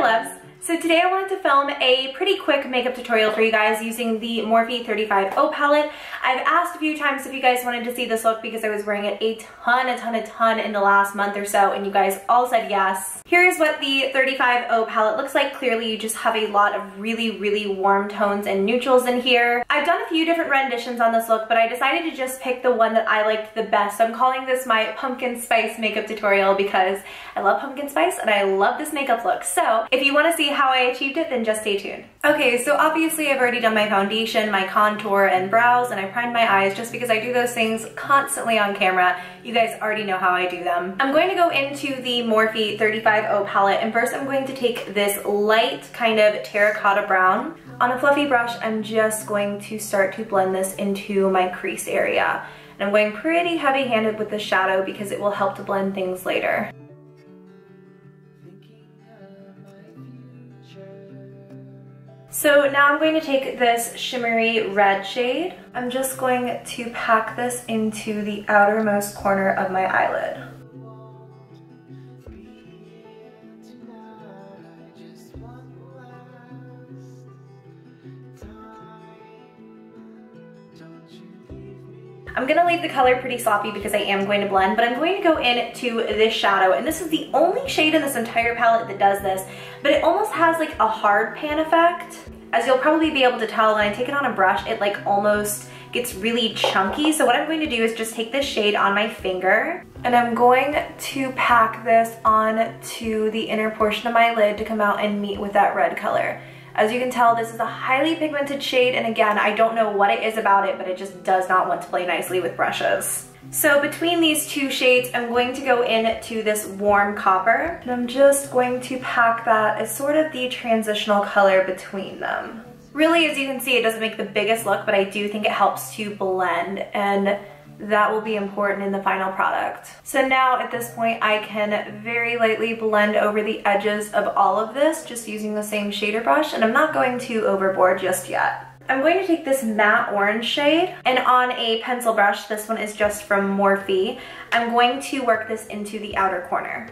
my loves. So today I wanted to film a pretty quick makeup tutorial for you guys using the Morphe 35O palette. I've asked a few times if you guys wanted to see this look because I was wearing it a ton in the last month or so, and you guys all said yes. Here's what the 35O palette looks like. Clearly you just have a lot of really warm tones and neutrals in here. I've done a few different renditions on this look, but I decided to just pick the one that I liked the best. So I'm calling this my pumpkin spice makeup tutorial because I love pumpkin spice and I love this makeup look. So if you want to see how I achieved it, then just stay tuned. Okay, so obviously I've already done my foundation, my contour, and brows, and I primed my eyes just because I do those things constantly on camera. You guys already know how I do them. I'm going to go into the Morphe 35O palette, and first I'm going to take this light kind of terracotta brown. On a fluffy brush, I'm just going to start to blend this into my crease area. And I'm going pretty heavy-handed with the shadow because it will help to blend things later. So now I'm going to take this shimmery red shade. I'm just going to pack this into the outermost corner of my eyelid. I'm gonna leave the color pretty sloppy because I am going to blend, but I'm going to go into this shadow, and this is the only shade in this entire palette that does this, but it almost has like a hard pan effect. As you'll probably be able to tell when I take it on a brush, it like almost gets really chunky. So what I'm going to do is just take this shade on my finger, and I'm going to pack this onto the inner portion of my lid to come out and meet with that red color. As you can tell, this is a highly pigmented shade, and again, I don't know what it is about it, but it just does not want to play nicely with brushes. So between these two shades, I'm going to go into this warm copper, and I'm just going to pack that as sort of the transitional color between them. Really, as you can see, it doesn't make the biggest look, but I do think it helps to blend, and that will be important in the final product. So now at this point, I can very lightly blend over the edges of all of this just using the same shader brush, and I'm not going too overboard just yet. I'm going to take this matte orange shade, and on a pencil brush, this one is just from Morphe, I'm going to work this into the outer corner.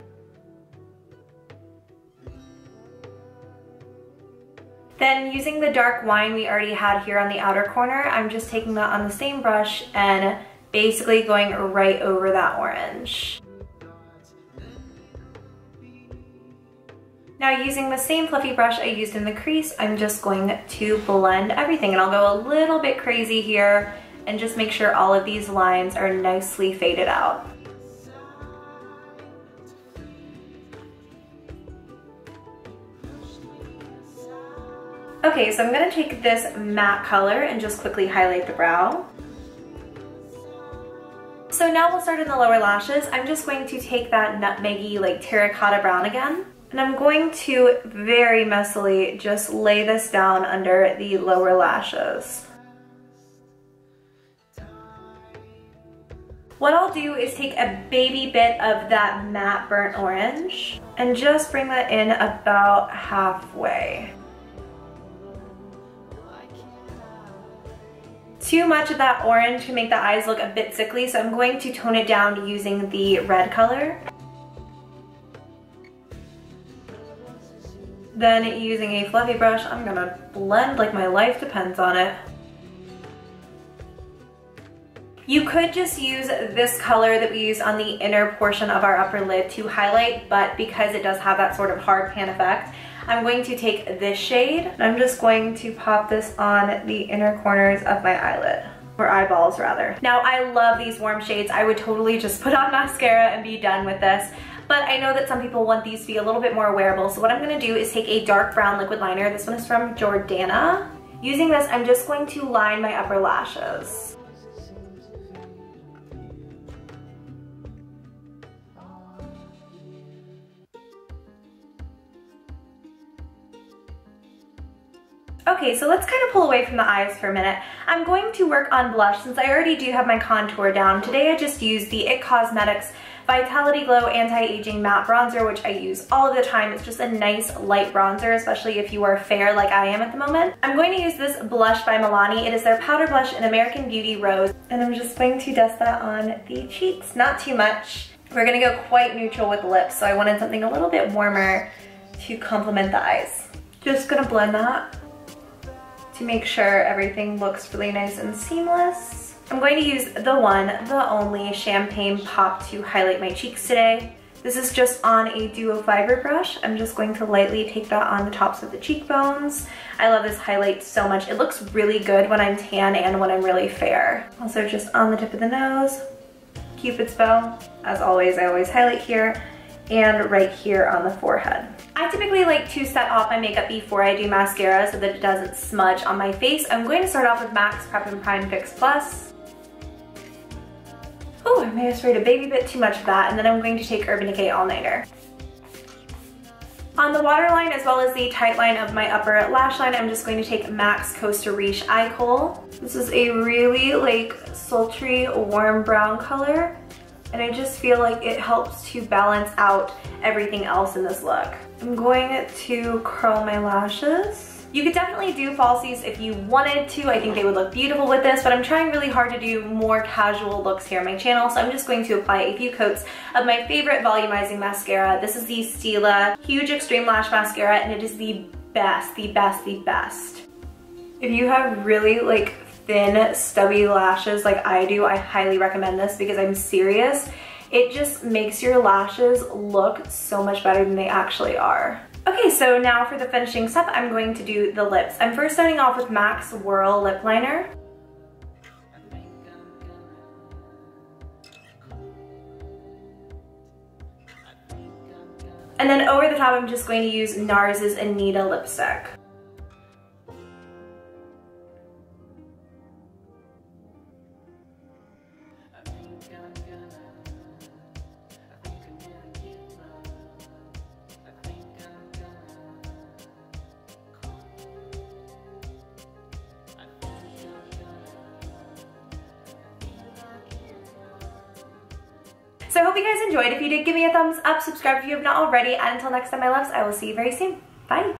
Then using the dark wine we already had here on the outer corner, I'm just taking that on the same brush and basically going right over that orange. Now using the same fluffy brush I used in the crease, I'm just going to blend everything, and I'll go a little bit crazy here and just make sure all of these lines are nicely faded out. Okay, so I'm going to take this matte color and just quickly highlight the brow. So now we'll start in the lower lashes. I'm just going to take that nutmeggy, like terracotta brown again, and I'm going to very messily just lay this down under the lower lashes. What I'll do is take a baby bit of that matte burnt orange and just bring that in about halfway. Too much of that orange can make the eyes look a bit sickly, so I'm going to tone it down using the red color. Then using a fluffy brush, I'm gonna blend like my life depends on it. You could just use this color that we use on the inner portion of our upper lid to highlight, but because it does have that sort of hard pan effect, I'm going to take this shade, and I'm just going to pop this on the inner corners of my eyelid, or eyeballs rather. Now I love these warm shades. I would totally just put on mascara and be done with this, but I know that some people want these to be a little bit more wearable, so what I'm gonna do is take a dark brown liquid liner. This one is from Jordana. Using this, I'm just going to line my upper lashes. Okay, so let's kind of pull away from the eyes for a minute. I'm going to work on blush since I already do have my contour down. Today I just used the IT Cosmetics Vitality Glow Anti-Aging Matte Bronzer, which I use all of the time. It's just a nice light bronzer, especially if you are fair like I am at the moment. I'm going to use this blush by Milani. It is their powder blush in American Beauty Rose, and I'm just going to dust that on the cheeks, not too much. We're gonna go quite neutral with lips, so I wanted something a little bit warmer to complement the eyes. Just gonna blend that to make sure everything looks really nice and seamless. I'm going to use the one, the only Champagne Pop to highlight my cheeks today. This is just on a duo fiber brush. I'm just going to lightly take that on the tops of the cheekbones. I love this highlight so much. It looks really good when I'm tan and when I'm really fair. Also just on the tip of the nose, Cupid's bow. As always, I always highlight here and right here on the forehead. I typically like to set off my makeup before I do mascara so that it doesn't smudge on my face. I'm going to start off with MAC's Prep and Prime Fix Plus. Oh, I may have sprayed a baby bit too much of that, and then I'm going to take Urban Decay All Nighter. On the waterline as well as the tight line of my upper lash line, I'm just going to take MAC's Costa Riche Eye Kohl. This is a really like sultry warm brown color, and I just feel like it helps to balance out everything else in this look. I'm going to curl my lashes. You could definitely do falsies if you wanted to. I think they would look beautiful with this, but I'm trying really hard to do more casual looks here on my channel, so I'm just going to apply a few coats of my favorite volumizing mascara. This is the Stila Huge Extreme Lash Mascara, and it is the best, the best, the best. If you have really like thin, stubby lashes like I do, I highly recommend this because I'm serious. It just makes your lashes look so much better than they actually are. Okay, so now for the finishing step, I'm going to do the lips. I'm first starting off with MAC's Whirl Lip Liner. And then over the top, I'm just going to use NARS's Anita lipstick. So I hope you guys enjoyed. If you did, give me a thumbs up, subscribe if you have not already, and until next time, my loves, I will see you very soon. Bye.